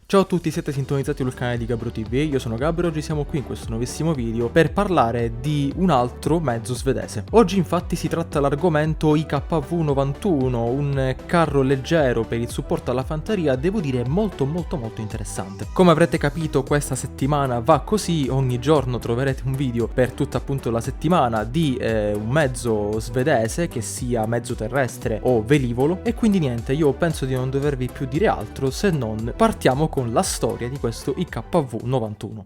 Ciao a tutti, siete sintonizzati sul canale di Gabbro TV, io sono Gabbro e oggi siamo qui in questo nuovissimo video per parlare di un altro mezzo svedese. Oggi infatti si tratta l'argomento IKV-91, un carro leggero per il supporto alla fanteria, devo dire molto interessante. Come avrete capito questa settimana va così, ogni giorno troverete un video per tutta appunto la settimana di un mezzo svedese, che sia mezzo terrestre o velivolo, e quindi niente, io penso di non dovervi più dire altro se non partiamo con la storia di questo IKV-91.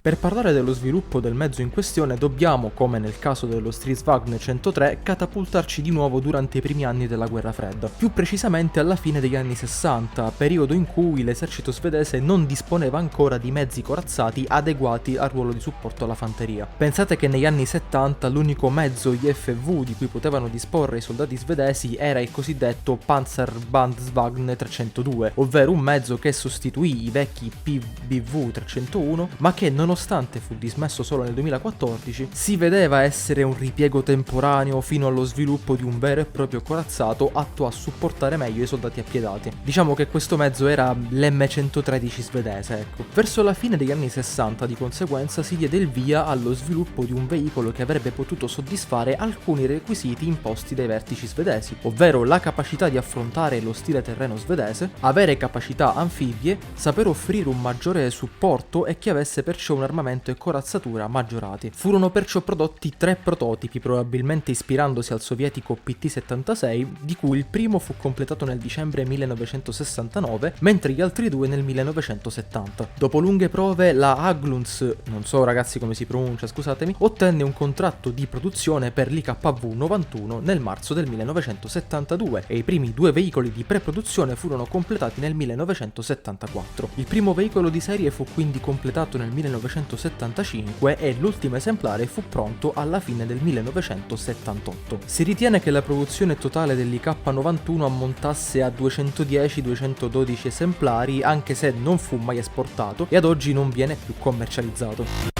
Per parlare dello sviluppo del mezzo in questione dobbiamo, come nel caso dello Stridsvagn 103, catapultarci di nuovo durante i primi anni della guerra fredda, più precisamente alla fine degli anni 60, periodo in cui l'esercito svedese non disponeva ancora di mezzi corazzati adeguati al ruolo di supporto alla fanteria. Pensate che negli anni 70 l'unico mezzo IFV di cui potevano disporre i soldati svedesi era il cosiddetto Panzerbandwagen 302, ovvero un mezzo che sostituì i vecchi PBV 301, ma che nonostante fu dismesso solo nel 2014, si vedeva essere un ripiego temporaneo fino allo sviluppo di un vero e proprio corazzato atto a supportare meglio i soldati appiedati. Diciamo che questo mezzo era l'M113 svedese, ecco. Verso la fine degli anni 60, di conseguenza, si diede il via allo sviluppo di un veicolo che avrebbe potuto soddisfare alcuni requisiti imposti dai vertici svedesi, ovvero la capacità di affrontare lo stile terreno svedese, avere capacità anfibie, saper offrire un maggiore supporto e che avesse perciò un armamento e corazzatura maggiorati. Furono perciò prodotti 3 prototipi, probabilmente ispirandosi al sovietico PT-76, di cui il primo fu completato nel dicembre 1969, mentre gli altri 2 nel 1970. Dopo lunghe prove, la Haglunds, non so ragazzi come si pronuncia, scusatemi, ottenne un contratto di produzione per l'IKV-91 nel marzo del 1972 e i primi 2 veicoli di pre-produzione furono completati nel 1974. Il primo veicolo di serie fu quindi completato nel 1975 e l'ultimo esemplare fu pronto alla fine del 1978. Si ritiene che la produzione totale dell'IK-91 ammontasse a 210-212 esemplari, anche se non fu mai esportato e ad oggi non viene più commercializzato.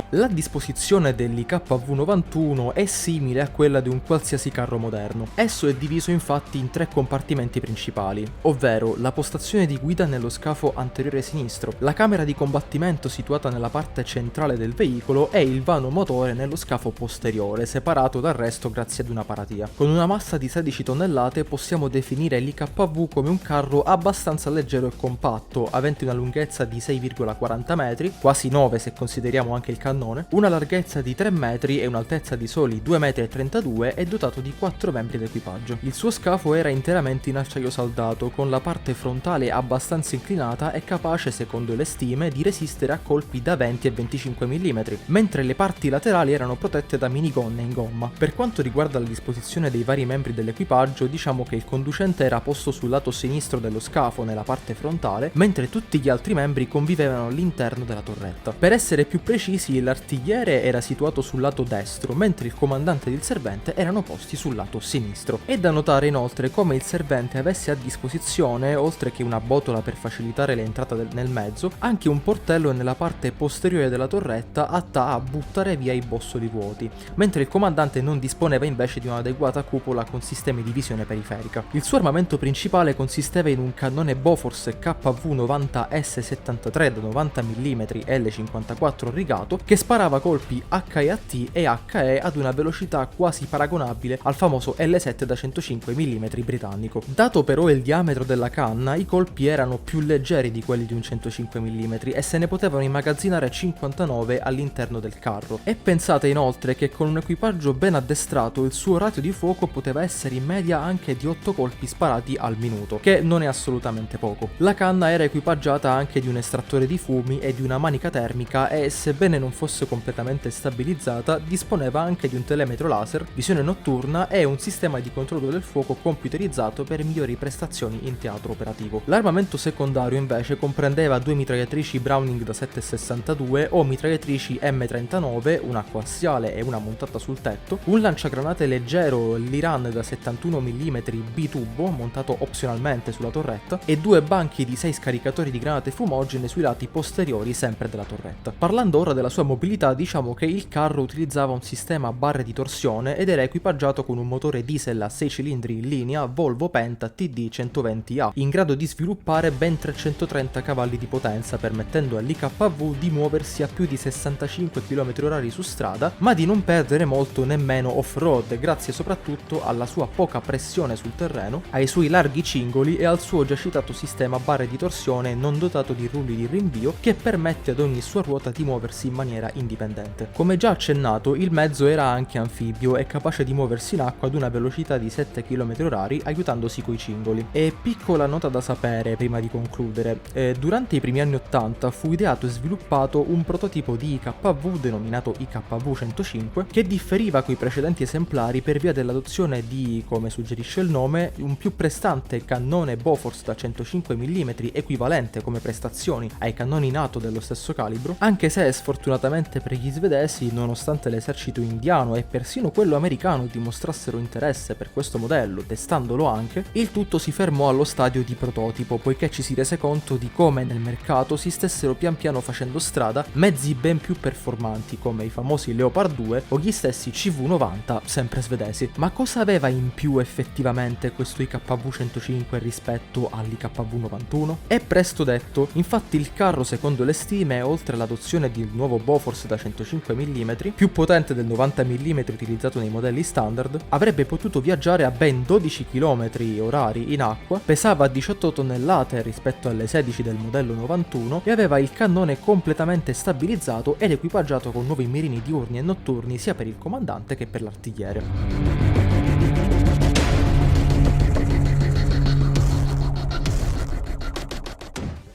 La disposizione dell'IKV-91 è simile a quella di un qualsiasi carro moderno. Esso è diviso infatti in 3 compartimenti principali, ovvero la postazione di guida nello scafo anteriore sinistro, la camera di combattimento situata nella parte centrale del veicolo e il vano motore nello scafo posteriore, separato dal resto grazie ad una paratia. Con una massa di 16 tonnellate possiamo definire l'IKV come un carro abbastanza leggero e compatto, avente una lunghezza di 6,40 metri, quasi 9 se consideriamo anche il cannone, una larghezza di 3 metri e un'altezza di soli 2,32 m e dotato di 4 membri d'equipaggio. Il suo scafo era interamente in acciaio saldato, con la parte frontale abbastanza inclinata e capace, secondo le stime, di resistere a colpi da 20 e 25 mm, mentre le parti laterali erano protette da minigonne in gomma. Per quanto riguarda la disposizione dei vari membri dell'equipaggio, diciamo che il conducente era posto sul lato sinistro dello scafo nella parte frontale, mentre tutti gli altri membri convivevano all'interno della torretta. Per essere più precisi, l'artigliere era situato sul lato destro, mentre il comandante ed il servente erano posti sul lato sinistro. È da notare inoltre come il servente avesse a disposizione, oltre che una botola per facilitare l'entrata nel mezzo, anche un portello nella parte posteriore della torretta atta a buttare via i bossoli vuoti, mentre il comandante non disponeva invece di un'adeguata cupola con sistemi di visione periferica. Il suo armamento principale consisteva in un cannone Bofors KV-90 S73 da 90 mm L54 rigato che sparava colpi HEAT e HE ad una velocità quasi paragonabile al famoso L7 da 105 mm britannico. Dato però il diametro della canna, i colpi erano più leggeri di quelli di un 105 mm e se ne potevano immagazzinare 59 all'interno del carro. E pensate inoltre che con un equipaggio ben addestrato il suo ratio di fuoco poteva essere in media anche di 8 colpi sparati al minuto, che non è assolutamente poco. La canna era equipaggiata anche di un estrattore di fumi e di una manica termica e, sebbene non fosse completamente stabilizzata, disponeva anche di un telemetro laser, visione notturna e un sistema di controllo del fuoco computerizzato per migliori prestazioni in teatro operativo. L'armamento secondario invece comprendeva 2 mitragliatrici Browning da 7,62 o mitragliatrici M39, una coassiale e una montata sul tetto, un lanciagranate leggero l'Iran da 71 mm bitubo montato opzionalmente sulla torretta e 2 banchi di 6 scaricatori di granate fumogene sui lati posteriori sempre della torretta. Parlando ora della sua mobilità mobilità diciamo che il carro utilizzava un sistema a barre di torsione ed era equipaggiato con un motore diesel a 6 cilindri in linea Volvo Penta TD 120A, in grado di sviluppare ben 330 cavalli di potenza, permettendo all'IKV di muoversi a più di 65 km/h su strada, ma di non perdere molto nemmeno off-road, grazie soprattutto alla sua poca pressione sul terreno, ai suoi larghi cingoli e al suo già citato sistema a barre di torsione non dotato di rulli di rinvio che permette ad ogni sua ruota di muoversi in maniera indipendente. Come già accennato, il mezzo era anche anfibio e capace di muoversi in acqua ad una velocità di 7 km/h aiutandosi coi cingoli. E piccola nota da sapere prima di concludere, durante i primi anni 80 fu ideato e sviluppato un prototipo di IKV denominato IKV 105 che differiva coi precedenti esemplari per via dell'adozione di, come suggerisce il nome, un più prestante cannone Bofors da 105 mm equivalente come prestazioni ai cannoni NATO dello stesso calibro, anche se sfortunatamente per gli svedesi, nonostante l'esercito indiano e persino quello americano dimostrassero interesse per questo modello, testandolo anche, il tutto si fermò allo stadio di prototipo, poiché ci si rese conto di come nel mercato si stessero pian piano facendo strada mezzi ben più performanti come i famosi Leopard 2 o gli stessi CV90 sempre svedesi. Ma cosa aveva in più effettivamente questo IKV 105 rispetto all'IKV 91? È presto detto, infatti il carro secondo le stime, oltre all'adozione del nuovo Bofors da 105 mm, più potente del 90 mm utilizzato nei modelli standard, avrebbe potuto viaggiare a ben 12 km/h in acqua, pesava 18 tonnellate rispetto alle 16 del modello 91 e aveva il cannone completamente stabilizzato ed equipaggiato con nuovi mirini diurni e notturni sia per il comandante che per l'artigliere.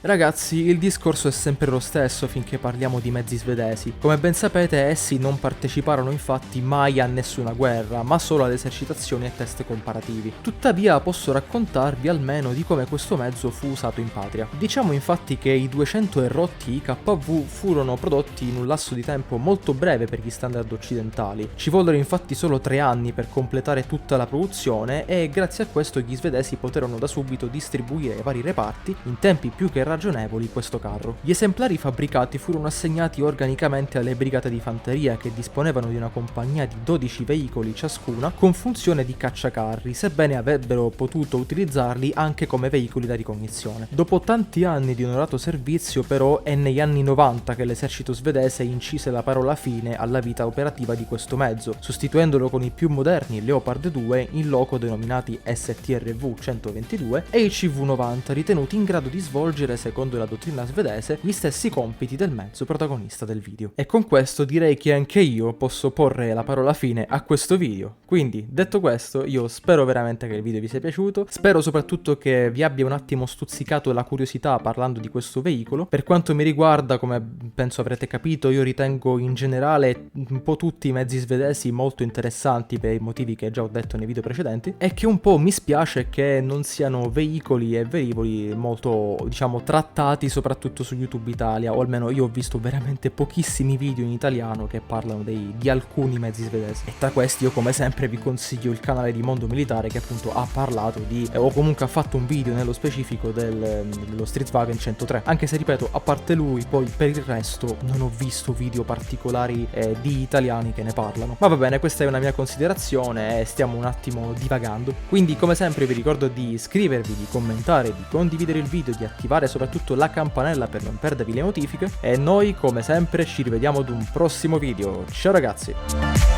Ragazzi, il discorso è sempre lo stesso finché parliamo di mezzi svedesi. Come ben sapete, essi non parteciparono infatti mai a nessuna guerra, ma solo ad esercitazioni e test comparativi. Tuttavia posso raccontarvi almeno di come questo mezzo fu usato in patria. Diciamo infatti che i 200 e rotti IKV furono prodotti in un lasso di tempo molto breve per gli standard occidentali. Ci vollero infatti solo 3 anni per completare tutta la produzione e grazie a questo gli svedesi poterono da subito distribuire ai vari reparti, in tempi più che ragionevoli, questo carro. Gli esemplari fabbricati furono assegnati organicamente alle brigate di fanteria che disponevano di una compagnia di 12 veicoli ciascuna con funzione di cacciacarri, sebbene avrebbero potuto utilizzarli anche come veicoli da ricognizione. Dopo tanti anni di onorato servizio però è negli anni 90 che l'esercito svedese incise la parola fine alla vita operativa di questo mezzo, sostituendolo con i più moderni Leopard 2 in loco denominati STRV 122 e i CV90 ritenuti in grado di svolgere, secondo la dottrina svedese, gli stessi compiti del mezzo protagonista del video. E con questo direi che anche io posso porre la parola fine a questo video. Quindi, detto questo, io spero veramente che il video vi sia piaciuto, spero soprattutto che vi abbia un attimo stuzzicato la curiosità parlando di questo veicolo. Per quanto mi riguarda, come penso avrete capito, io ritengo in generale un po' tutti i mezzi svedesi molto interessanti per i motivi che già ho detto nei video precedenti, e che un po' mi spiace che non siano veicoli e velivoli molto, diciamo, trattati soprattutto su YouTube Italia, o almeno io ho visto veramente pochissimi video in italiano che parlano di alcuni mezzi svedesi. E tra questi io come sempre vi consiglio il canale di Mondo Militare, che appunto ha parlato di, o comunque ha fatto un video nello specifico dello Stridsvagn 103, anche se ripeto, a parte lui, poi per il resto non ho visto video particolari di italiani che ne parlano. Ma va bene, questa è una mia considerazione e stiamo un attimo divagando. Quindi come sempre vi ricordo di iscrivervi, di commentare, di condividere il video, di attivare soprattutto la campanella per non perdervi le notifiche, e noi come sempre ci rivediamo ad un prossimo video. Ciao ragazzi!